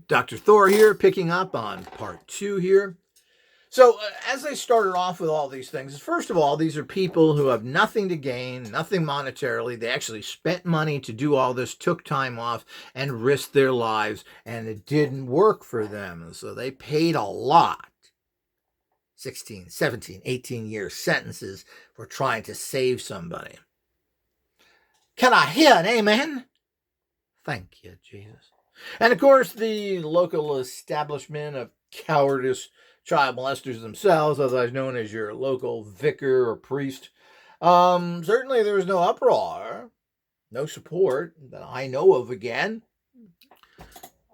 Dr. Thor here, picking up on part 2 here. So, as I started off with all these things, first of all, these are people who have nothing to gain, nothing monetarily. They actually spent money to do all this, took time off, and risked their lives, and it didn't work for them. So they paid a lot. 16, 17, 18-year sentences for trying to save somebody. Can I hear an amen? Thank you, Jesus. And of course, the local establishment of cowardice child molesters themselves, otherwise known as your local vicar or priest. Certainly there was no uproar, no support that I know of again.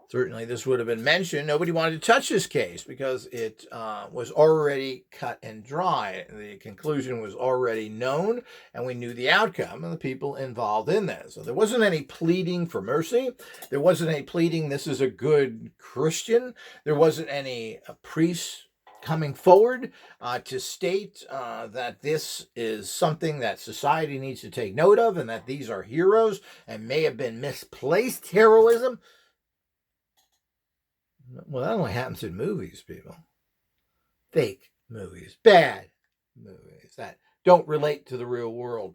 Certainly this would have been mentioned. Nobody wanted to touch this case because it was already cut and dry. The conclusion was already known, and we knew the outcome and the people involved in this. So there wasn't any pleading for mercy. There wasn't any pleading, this is a good Christian. There wasn't any priest coming forward to state that this is something that society needs to take note of and that these are heroes and may have been misplaced heroism. Well, that only happens in movies, people. Fake movies, bad movies that don't relate to the real world.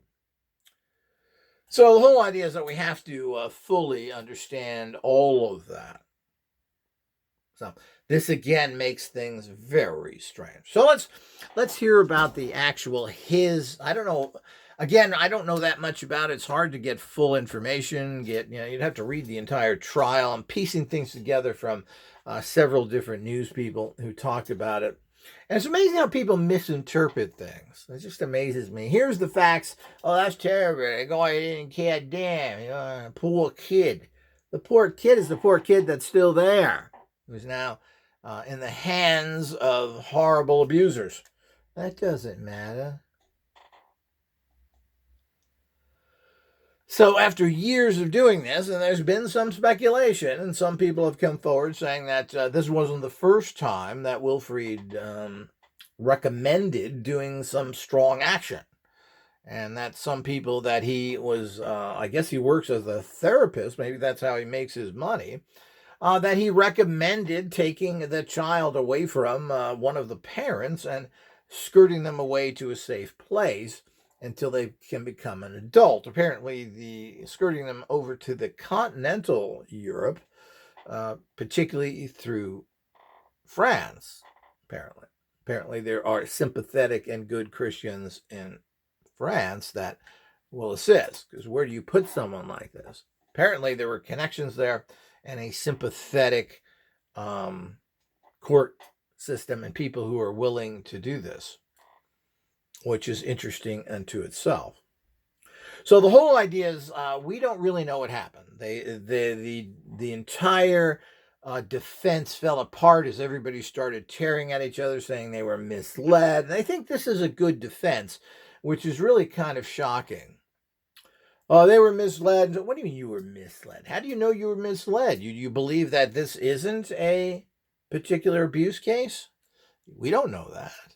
So the whole idea is that we have to fully understand all of that. So this again makes things very strange. So let's hear about the actual I don't know. Again, I don't know that much about it. It's hard to get full information. You'd have to read the entire trial. I'm piecing things together from several different news people who talked about it. And it's amazing how people misinterpret things. It just amazes me. Here's the facts. Oh, that's terrible. They go in and can't damn. Poor kid. The poor kid is the poor kid that's still there, who's now in the hands of horrible abusers. That doesn't matter. So after years of doing this, and there's been some speculation, and some people have come forward saying that this wasn't the first time that Wilfred recommended doing some strong action. And that some people that he was, I guess he works as a therapist, maybe that's how he makes his money, that he recommended taking the child away from one of the parents and skirting them away to a safe place until they can become an adult. Apparently, the skirting them over to the continental Europe, particularly through France, Apparently, there are sympathetic and good Christians in France that will assist, because where do you put someone like this? Apparently, there were connections there and a sympathetic court system and people who are willing to do this, which is interesting unto itself. So the whole idea is we don't really know what happened. The entire defense fell apart as everybody started tearing at each other, saying they were misled. And I think this is a good defense, which is really kind of shocking. Oh, they were misled. What do you mean you were misled? How do you know you were misled? You believe that this isn't a particular abuse case? We don't know that.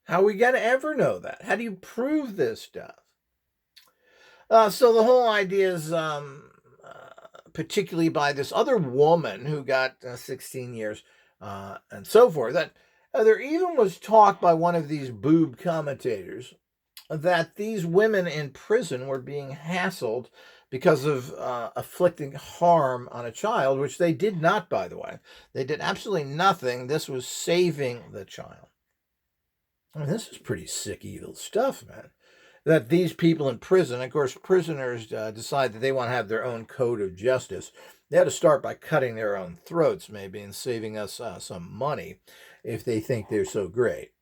How are we going to ever know that? How do you prove this stuff? So the whole idea is, particularly by this other woman who got 16 years and so forth, that there even was talk by one of these boob commentators that these women in prison were being hassled because of afflicting harm on a child, which they did not, by the way. They did absolutely nothing. This was saving the child. I mean, this is pretty sick, evil stuff, man. That these people in prison, of course, prisoners decide that they want to have their own code of justice. They had to start by cutting their own throats, maybe, and saving us some money if they think they're so great.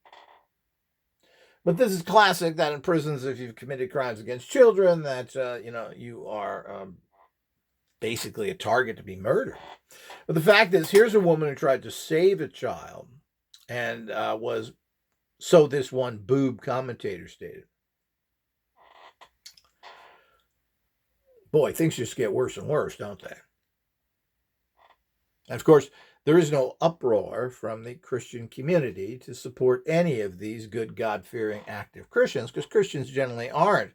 But this is classic that in prisons, if you've committed crimes against children, that, you are basically a target to be murdered. But the fact is, here's a woman who tried to save a child and so this one boob commentator stated. Boy, things just get worse and worse, don't they? And of course, there is no uproar from the Christian community to support any of these good, God-fearing, active Christians, because Christians generally aren't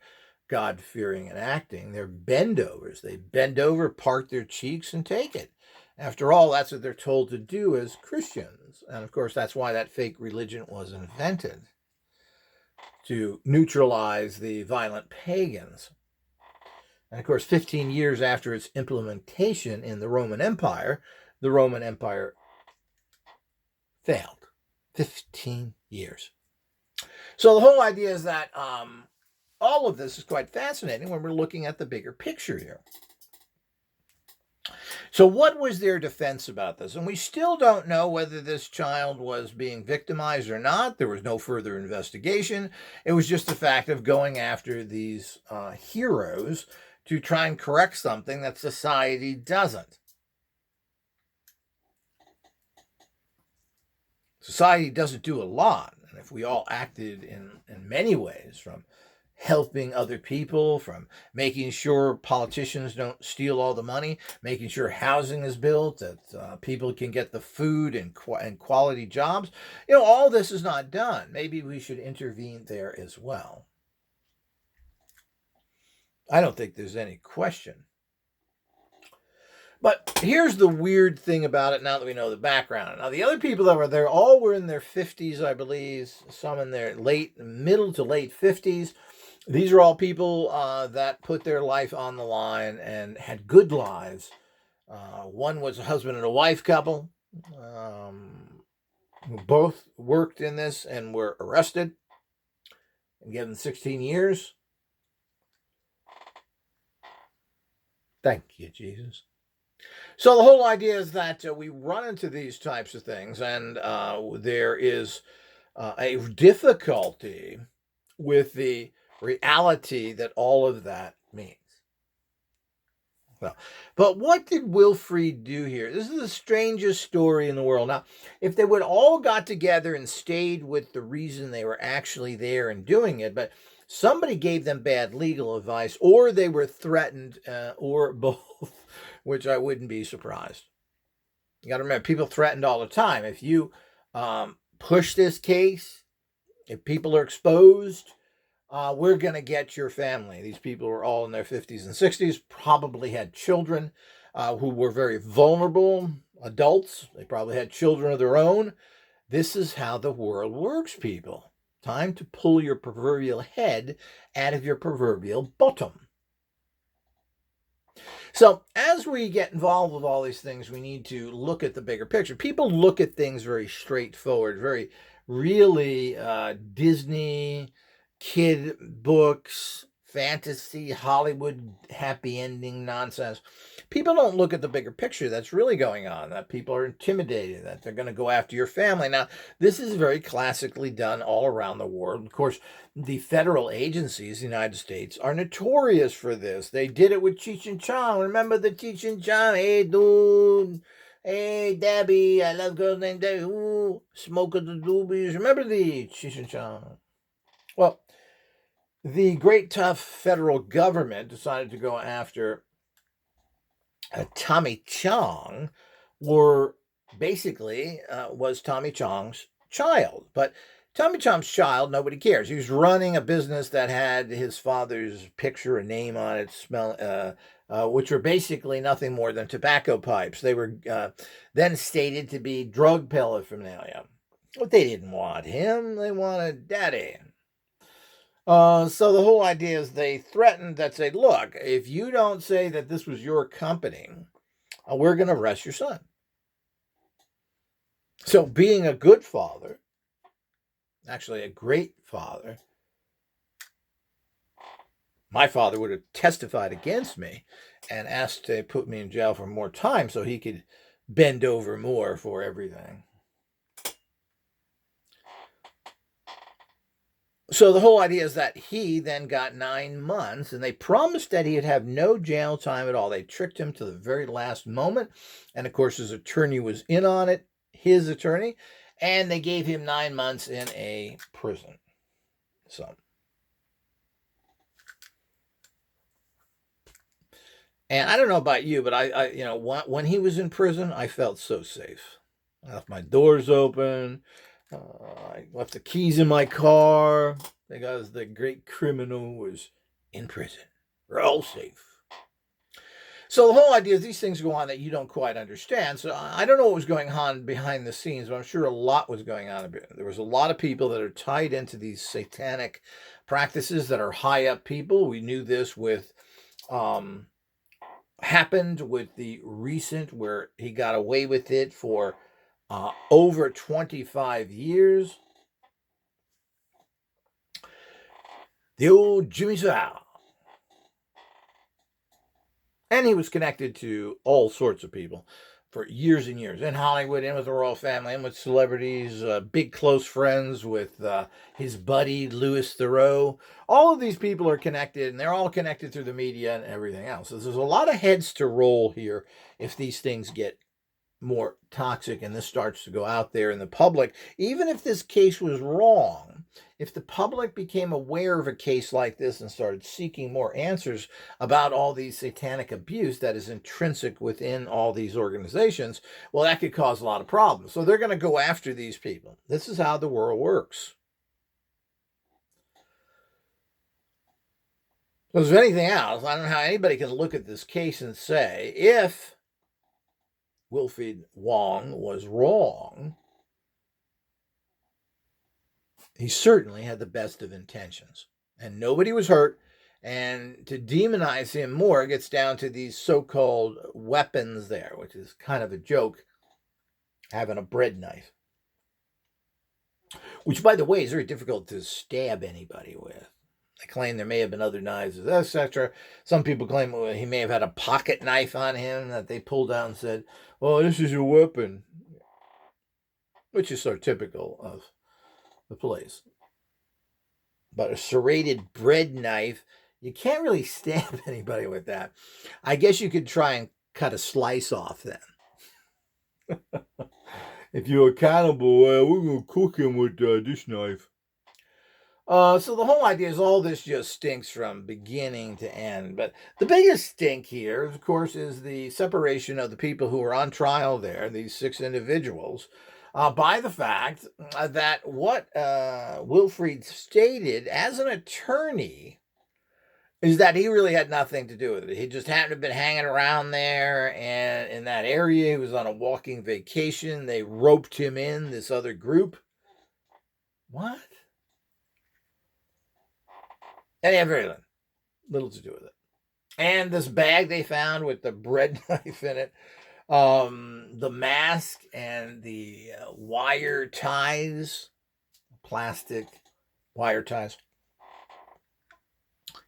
God-fearing and acting. They're bend-overs. They bend over, part their cheeks, and take it. After all, that's what they're told to do as Christians. And of course, that's why that fake religion was invented, to neutralize the violent pagans. And of course, 15 years after its implementation in the Roman Empire failed. 15 years. So the whole idea is that all of this is quite fascinating when we're looking at the bigger picture here. So what was their defense about this? And we still don't know whether this child was being victimized or not. There was no further investigation. It was just the fact of going after these heroes to try and correct something that society doesn't. Society doesn't do a lot. And if we all acted in many ways, from helping other people, from making sure politicians don't steal all the money, making sure housing is built, that people can get the food and quality jobs, all this is not done. Maybe we should intervene there as well. I don't think there's any question. But here's the weird thing about it now that we know the background. Now, the other people that were there all were in their 50s, I believe, some in their middle to late 50s. These are all people that put their life on the line and had good lives. One was a husband and a wife couple who both worked in this and were arrested and given 16 years. Thank you, Jesus. So the whole idea is that we run into these types of things, and there is a difficulty with the reality that all of that means. Well, but what did Wilfred do here? This is the strangest story in the world. Now, if they would all got together and stayed with the reason they were actually there and doing it, but somebody gave them bad legal advice, or they were threatened, or both, which I wouldn't be surprised. You got to remember, people threatened all the time. If you push this case, if people are exposed, we're going to get your family. These people were all in their 50s and 60s, probably had children who were very vulnerable, adults. They probably had children of their own. This is how the world works, people. Time to pull your proverbial head out of your proverbial bottom. So as we get involved with all these things, we need to look at the bigger picture. People look at things very straightforward, very really Disney, kid books, fantasy, Hollywood happy ending nonsense. People don't look at the bigger picture that's really going on, that people are intimidated, that they're going to go after your family. Now, this is very classically done all around the world. Of course, the federal agencies, the United States, are notorious for this. They did it with Cheech and Chong. Remember the Cheech and Chong? Hey, dude. Hey, Debbie. I love girls named Debbie. Ooh, smoke of the doobies. Remember the Cheech and Chong? Well, the great tough federal government decided to go after Tommy Chong, was Tommy Chong's child. But Tommy Chong's child, nobody cares. He was running a business that had his father's picture and name on it, which were basically nothing more than tobacco pipes. They were then stated to be drug paraphernalia. But they didn't want him. They wanted daddy. So the whole idea is they threatened that, say, look, if you don't say that this was your company, we're going to arrest your son. So being a good father, actually a great father, my father would have testified against me and asked to put me in jail for more time so he could bend over more for everything. So the whole idea is that he then got 9 months, and they promised that he'd have no jail time at all. They tricked him to the very last moment. And of course, his attorney was in on it, his attorney, and they gave him 9 months in a prison. So, and I don't know about you, but I when he was in prison, I felt so safe. I left my doors open. I left the keys in my car because the great criminal was in prison. We're all safe. So the whole idea is these things go on that you don't quite understand. So I don't know what was going on behind the scenes, but I'm sure a lot was going on. There was a lot of people that are tied into these satanic practices that are high up people. We knew this with happened with the recent where he got away with it for over 25 years. The old Jimmy Savile. And he was connected to all sorts of people for years and years. In Hollywood, in with the royal family, in with celebrities, big close friends with his buddy, Louis Theroux. All of these people are connected, and they're all connected through the media and everything else. So there's a lot of heads to roll here if these things get more toxic and this starts to go out there in the public. Even if this case was wrong, if the public became aware of a case like this and started seeking more answers about all these satanic abuse that is intrinsic within all these organizations, well, that could cause a lot of problems. So they're going to go after these people. This is how the world works. So if there's anything else, I don't know how anybody can look at this case and say, if Wilfred Wong was wrong, he certainly had the best of intentions. And nobody was hurt. And to demonize him more gets down to these so-called weapons there, which is kind of a joke, having a bread knife. Which, by the way, is very difficult to stab anybody with. They claim there may have been other knives, etc. Some people claim he may have had a pocket knife on him that they pulled out and said, "Oh, this is your weapon," which is so typical of the place. But a serrated bread knife, you can't really stab anybody with that. I guess you could try and cut a slice off then. If you're a cannibal, we're going to cook him with this knife. So the whole idea is all this just stinks from beginning to end. But the biggest stink here, of course, is the separation of the people who are on trial there, these 6 individuals, by the fact that what Wilfred stated as an attorney is that he really had nothing to do with it. He just happened to have been hanging around there and in that area. He was on a walking vacation. They roped him in, this other group. What? And he had very little to do with it. And this bag they found with the bread knife in it, the mask and the wire ties, plastic wire ties,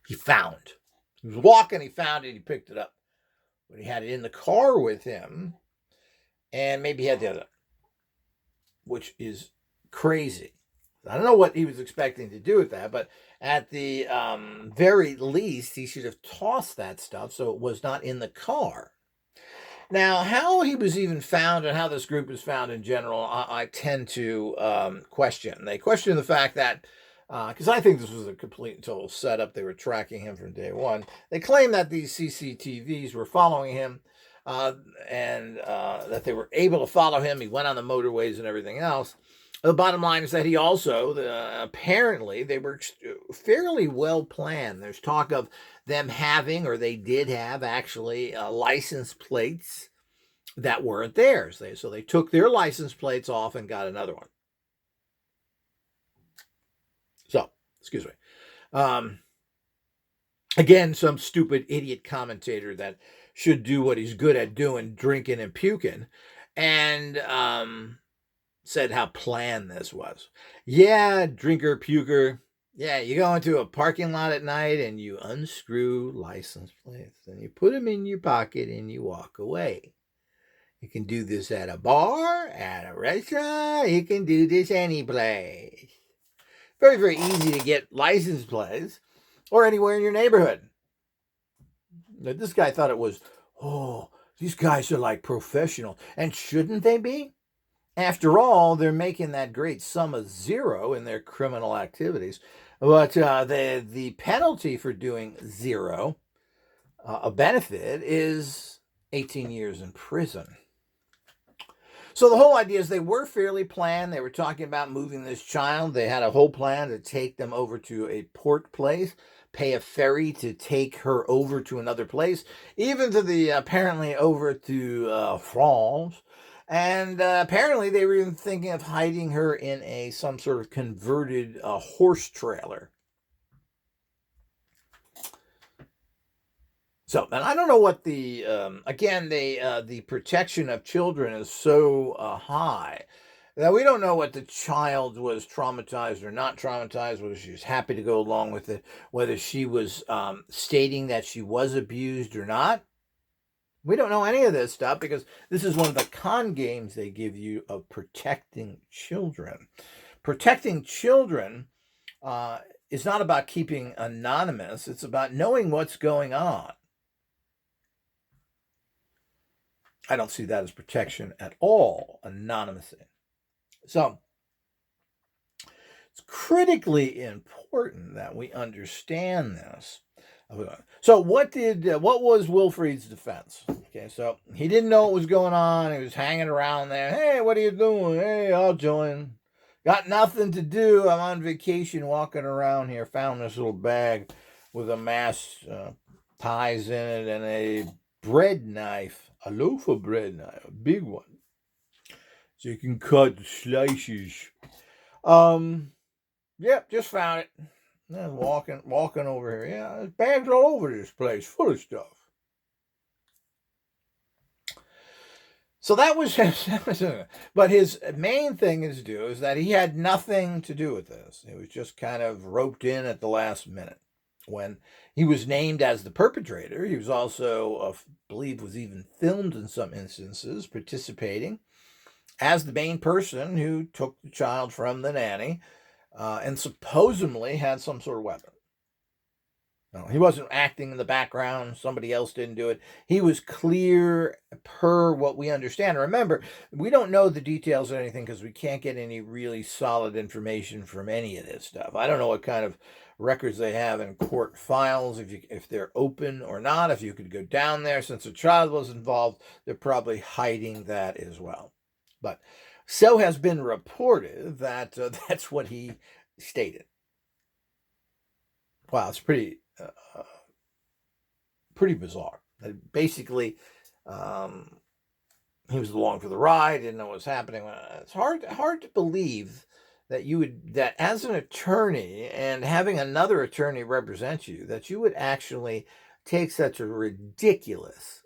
he found. He was walking, he found it, he picked it up. But he had it in the car with him, and maybe he had the other, which is crazy. I don't know what he was expecting to do with that, but at the very least, he should have tossed that stuff so it was not in the car. Now, how he was even found and how this group was found in general, I tend to question. They question the fact that, because I think this was a complete and total setup, they were tracking him from day one. They claim that these CCTVs were following him and that they were able to follow him. He went on the motorways and everything else. The bottom line is that he also, apparently, they were fairly well planned. There's talk of them having, or they did have, actually, license plates that weren't theirs. So they took their license plates off and got another one. So, excuse me. Again, some stupid idiot commentator that should do what he's good at doing, drinking and puking, and said how planned this was. Yeah, drinker, puker. Yeah, you go into a parking lot at night and you unscrew license plates and you put them in your pocket and you walk away. You can do this at a bar, at a restaurant. You can do this any place. Very, very easy to get license plates or anywhere in your neighborhood. Now, this guy thought it was, oh, these guys are like professional. And shouldn't they be? After all, they're making that great sum of zero in their criminal activities. But the penalty for doing zero, a benefit, is 18 years in prison. So the whole idea is they were fairly planned. They were talking about moving this child. They had a whole plan to take them over to a port place. pay a ferry to take her over to another place, even to the apparently over to France. And apparently they were even thinking of hiding her in some sort of converted horse trailer. So, and I don't know what the again the protection of children is so high that we don't know what the child was traumatized or not traumatized, whether she was happy to go along with it, whether she was stating that she was abused or not. We don't know any of this stuff because this is one of the con games they give you of protecting children. Protecting children is not about keeping anonymous. It's about knowing what's going on. I don't see that as protection at all, anonymity. So it's critically important that we understand this. So what was Wilfred's defense? Okay, so he didn't know what was going on. He was hanging around there. Hey, what are you doing? Hey, I'll join. Got nothing to do. I'm on vacation walking around here. Found this little bag with a mass ties in it and a bread knife, a loaf of bread knife, a big one. So you can cut slices. Yep, just found it. Yeah, walking over here. Yeah, there's bags all over this place, full of stuff. So that was but his main thing to do is that he had nothing to do with this. He was just kind of roped in at the last minute. When he was named as the perpetrator, he was also, I believe, was even filmed in some instances, participating as the main person who took the child from the nanny. And supposedly had some sort of weapon. No, he wasn't acting in the background. Somebody else didn't do it. He was clear per what we understand. Remember, we don't know the details of anything because we can't get any really solid information from any of this stuff. I don't know what kind of records they have in court files, if they're open or not. If you could go down there, since a child was involved, they're probably hiding that as well. But so has been reported that that's what he stated. Wow, it's pretty bizarre. Basically, he was along for the ride, didn't know what was happening. It's hard to believe that as an attorney and having another attorney represent you, that you would actually take such a ridiculous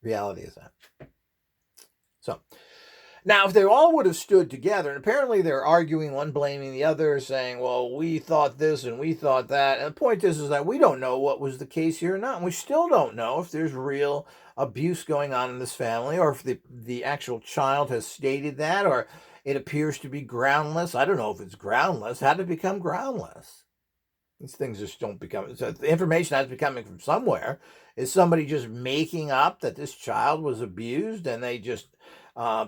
reality as that. So now, if they all would have stood together, and apparently they're arguing, one blaming the other, saying, well, we thought this and we thought that. And the point is that we don't know what was the case here or not. And we still don't know if there's real abuse going on in this family, or if the actual child has stated that, or it appears to be groundless. I don't know if it's groundless. How did it become groundless? These things just don't become... So the information has to be coming from somewhere. Is somebody just making up that this child was abused and they just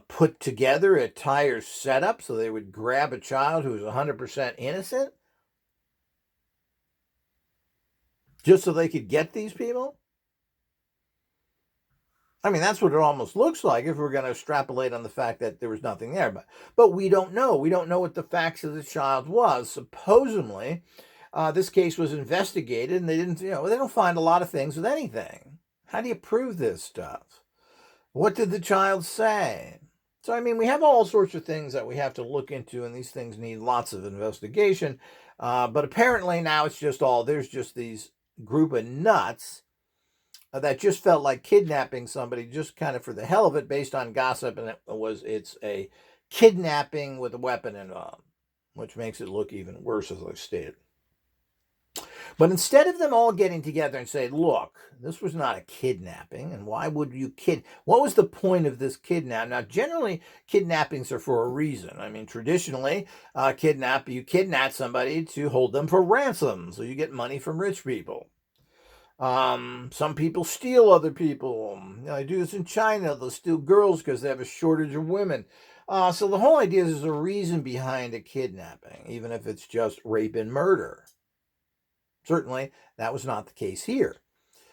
put together a entire setup so they would grab a child who was 100% innocent just so they could get these people? I mean, that's what it almost looks like if we're going to extrapolate on the fact that there was nothing there. But we don't know. We don't know what the facts of the child was. Supposedly, this case was investigated, and they don't find a lot of things with anything. How do you prove this stuff? What did the child say? So, I mean, we have all sorts of things that we have to look into, and these things need lots of investigation. But apparently now it's just there's just these group of nuts that just felt like kidnapping somebody just kind of for the hell of it based on gossip, and it's a kidnapping with a weapon involved, which makes it look even worse, as I stated. But instead of them all getting together and saying, look, this was not a kidnapping, and why would you what was the point of this kidnap? Now, generally, kidnappings are for a reason. I mean, traditionally, you kidnap somebody to hold them for ransom, so you get money from rich people. Some people steal other people. They do this in China. They'll steal girls because they have a shortage of women. So the whole idea is there's a reason behind a kidnapping, even if it's just rape and murder. Certainly, that was not the case here.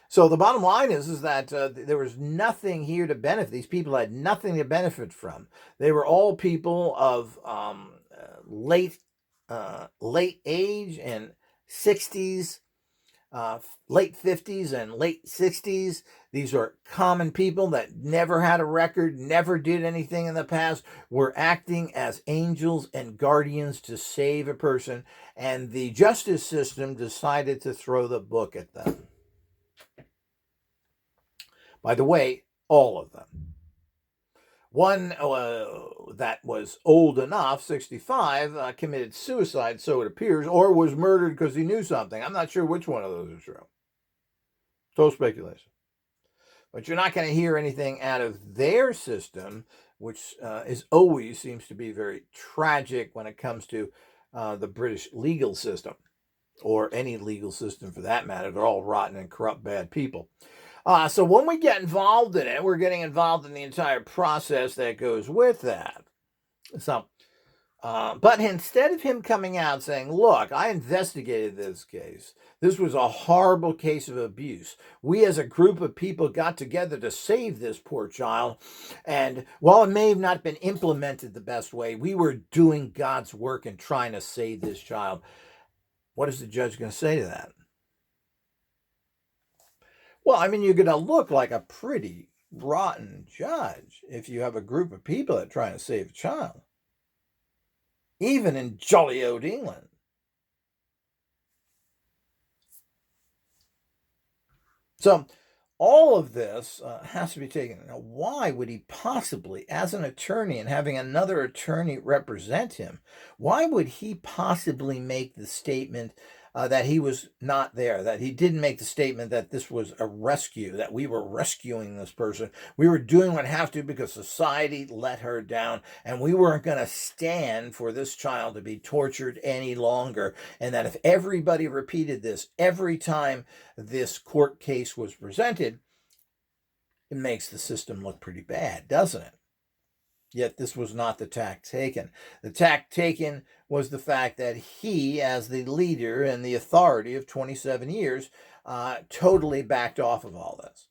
So the bottom line is that there was nothing here to benefit. These people had nothing to benefit from. They were all people of late late age and 60s, late 50s and late 60s. These are common people that never had a record, never did anything in the past, were acting as angels and guardians to save a person, and the justice system decided to throw the book at them. By the way, all of them. One that was old enough, 65, committed suicide, so it appears, or was murdered because he knew something. I'm not sure which one of those is true. Total speculation. But you're not going to hear anything out of their system, which always seems to be very tragic when it comes to the British legal system, or any legal system for that matter. They're all rotten and corrupt, bad people. So when we get involved in it, we're getting involved in the entire process that goes with that. So, but instead of him coming out saying, look, I investigated this case. This was a horrible case of abuse. We as a group of people got together to save this poor child. And while it may have not been implemented the best way, we were doing God's work and trying to save this child. What is the judge going to say to that? Well, I mean, you're going to look like a pretty rotten judge if you have a group of people that are trying to save a child. Even in jolly old England. So all of this has to be taken. Now, why would he possibly, as an attorney and having another attorney represent him, why would he possibly make the statement that he was not there, that he didn't make the statement that this was a rescue, that we were rescuing this person? We were doing what we have to because society let her down, and we weren't going to stand for this child to be tortured any longer. And that if everybody repeated this every time this court case was presented, it makes the system look pretty bad, doesn't it? Yet this was not the tack taken. The tack taken was the fact that he, as the leader and the authority of 27 years, totally backed off of all this.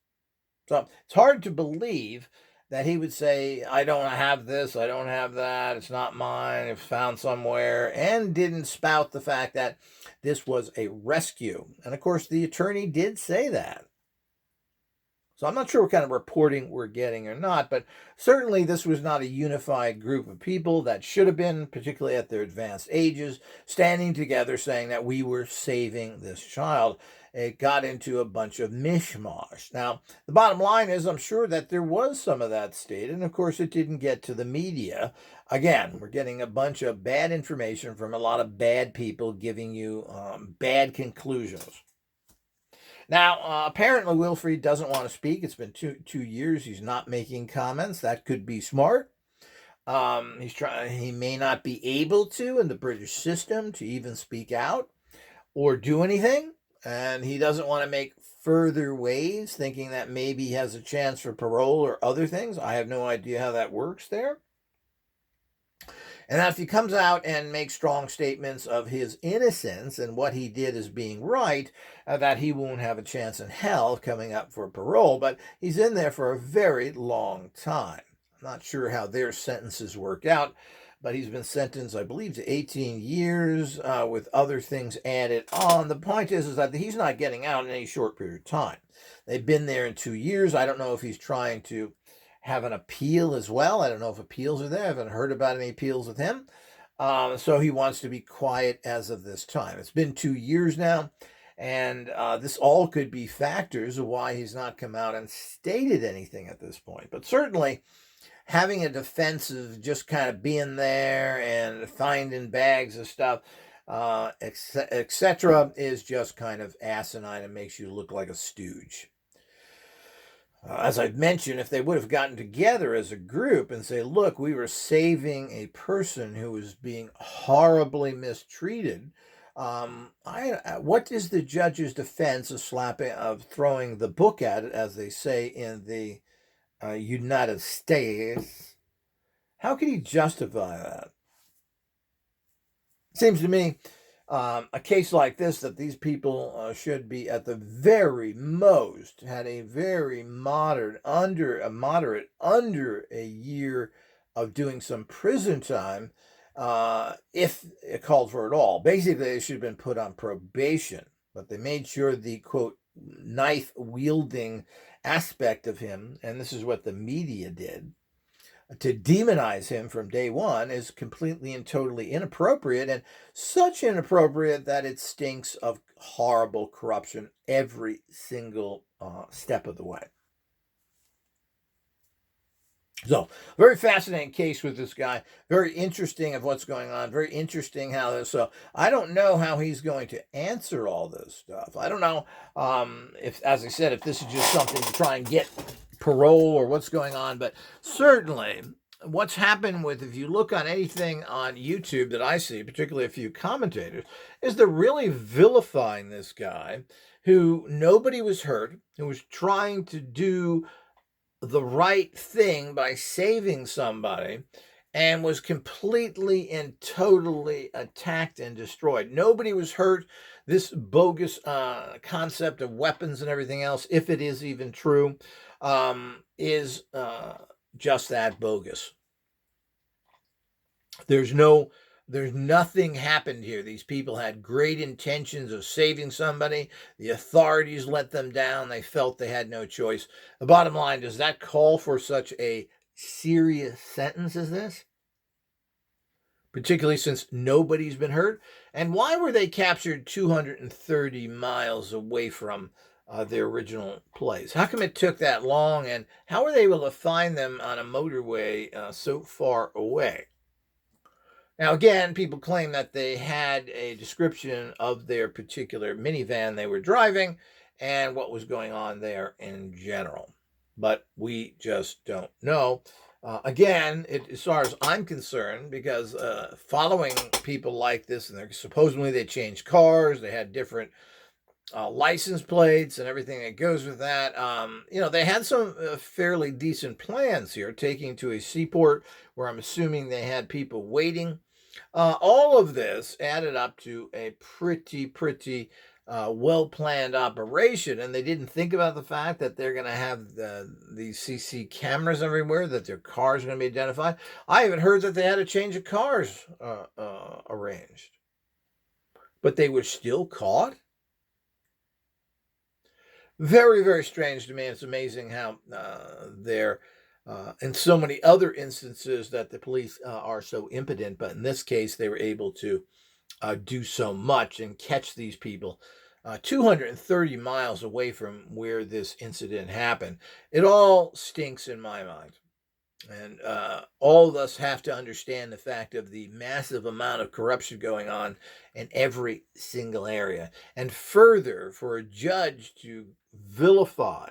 So it's hard to believe that he would say, I don't have this, I don't have that, it's not mine, it's found somewhere, and didn't spout the fact that this was a rescue. And of course, the attorney did say that. So I'm not sure what kind of reporting we're getting or not, but certainly this was not a unified group of people that should have been, particularly at their advanced ages, standing together saying that we were saving this child. It got into a bunch of mishmash. Now, the bottom line is I'm sure that there was some of that stated, and of course it didn't get to the media. Again, we're getting a bunch of bad information from a lot of bad people giving you bad conclusions. Now, apparently Wilfred doesn't want to speak. It's been two years. He's not making comments. That could be smart. He may not be able to in the British system to even speak out or do anything. And he doesn't want to make further waves, thinking that maybe he has a chance for parole or other things. I have no idea how that works there. And if he comes out and makes strong statements of his innocence and what he did as being right, that he won't have a chance in hell coming up for parole. But he's in there for a very long time. I'm not sure how their sentences work out, but he's been sentenced, I believe, to 18 years with other things added on. The point is that he's not getting out in any short period of time. They've been there in 2 years. I don't know if he's trying to have an appeal as well. I don't know if appeals are there. I haven't heard about any appeals with him. So he wants to be quiet as of this time. It's been 2 years now, and this all could be factors of why he's not come out and stated anything at this point. But certainly having a defense of just kind of being there and finding bags of stuff, etc., is just kind of asinine and makes you look like a stooge. As I've mentioned, if they would have gotten together as a group and say, look, we were saving a person who was being horribly mistreated, what is the judge's defense of throwing the book at it, as they say in the United States? How can he justify that? It seems to me a case like this, that these people should be at the very most had a very moderate under a year of doing some prison time, if it called for it all. Basically, they should have been put on probation, but they made sure the, quote, knife-wielding aspect of him, and this is what the media did, to demonize him from day one is completely and totally inappropriate, and such inappropriate that it stinks of horrible corruption every single step of the way. So, very fascinating case with this guy. Very interesting of what's going on. Very interesting how this. So, I don't know how he's going to answer all this stuff. I don't know if, as I said, if this is just something to try and get parole or what's going on. But certainly, what's happened with, if you look on anything on YouTube that I see, particularly a few commentators, is they're really vilifying this guy who nobody was hurt, who was trying to do the right thing by saving somebody, and was completely and totally attacked and destroyed. Nobody was hurt. This bogus concept of weapons and everything else, if it is even true, is just that, bogus. There's nothing happened here. These people had great intentions of saving somebody. The authorities let them down. They felt they had no choice. The bottom line, does that call for such a serious sentence as this? Particularly since nobody's been hurt. And why were they captured 230 miles away from their original place? How come it took that long? And how were they able to find them on a motorway so far away? Now, again, people claim that they had a description of their particular minivan they were driving and what was going on there in general. But we just don't know. Again, as far as I'm concerned, because following people like this, and supposedly they changed cars, they had different license plates and everything that goes with that. They had some fairly decent plans here, taking to a seaport where I'm assuming they had people waiting. All of this added up to a pretty well-planned operation, and they didn't think about the fact that they're going to have these CC cameras everywhere, that their cars are going to be identified. I even heard that they had a change of cars arranged. But they were still caught? Very, very strange to me. It's amazing how in so many other instances that the police are so impotent, but in this case, they were able to do so much and catch these people 230 miles away from where this incident happened. It all stinks in my mind. And all of us have to understand the fact of the massive amount of corruption going on in every single area. And further, for a judge to vilify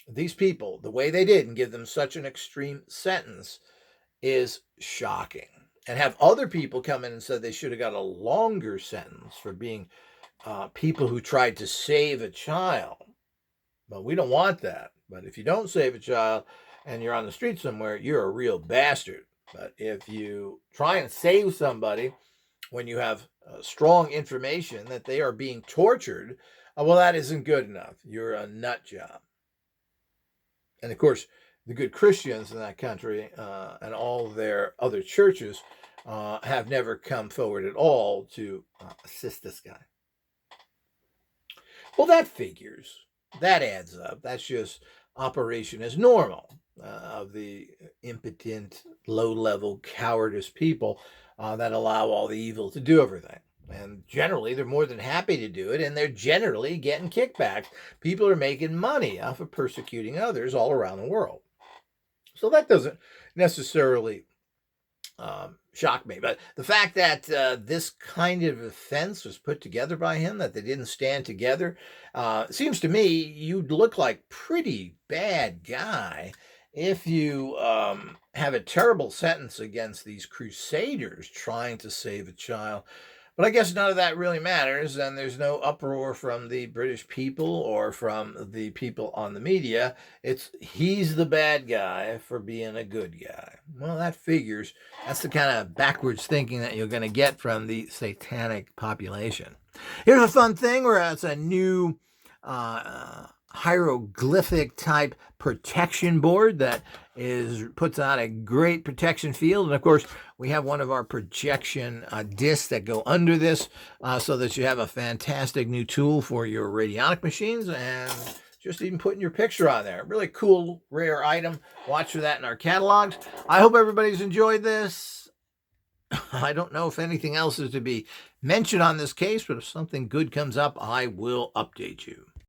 these people the way they did and give them such an extreme sentence is shocking. And have other people come in and said they should have got a longer sentence for being people who tried to save a child. But we don't want that. But if you don't save a child and you're on the street somewhere, you're a real bastard. But if you try and save somebody when you have strong information that they are being tortured, well, that isn't good enough. You're a nut job. And of course, the good Christians in that country and all their other churches have never come forward at all to assist this guy. Well, that figures. That adds up. That's just operation as normal of the impotent, low-level, cowardice people that allow all the evil to do everything. And generally, they're more than happy to do it, and they're generally getting kickbacks. People are making money off of persecuting others all around the world. So that doesn't necessarily shock me. But the fact that this kind of offense was put together by him, that they didn't stand together, seems to me you'd look like pretty bad guy if you have a terrible sentence against these crusaders trying to save a child. But I guess none of that really matters, and there's no uproar from the British people or from the people on the media. He's the bad guy for being a good guy. Well, that figures. That's the kind of backwards thinking that you're going to get from the satanic population. Here's a fun thing where it's a new hieroglyphic type protection board that puts out a great protection field. And of course, we have one of our projection discs that go under this so that you have a fantastic new tool for your radionic machines and just even putting your picture on there. Really cool, rare item. Watch for that in our catalogs. I hope everybody's enjoyed this. I don't know if anything else is to be mentioned on this case, but if something good comes up, I will update you.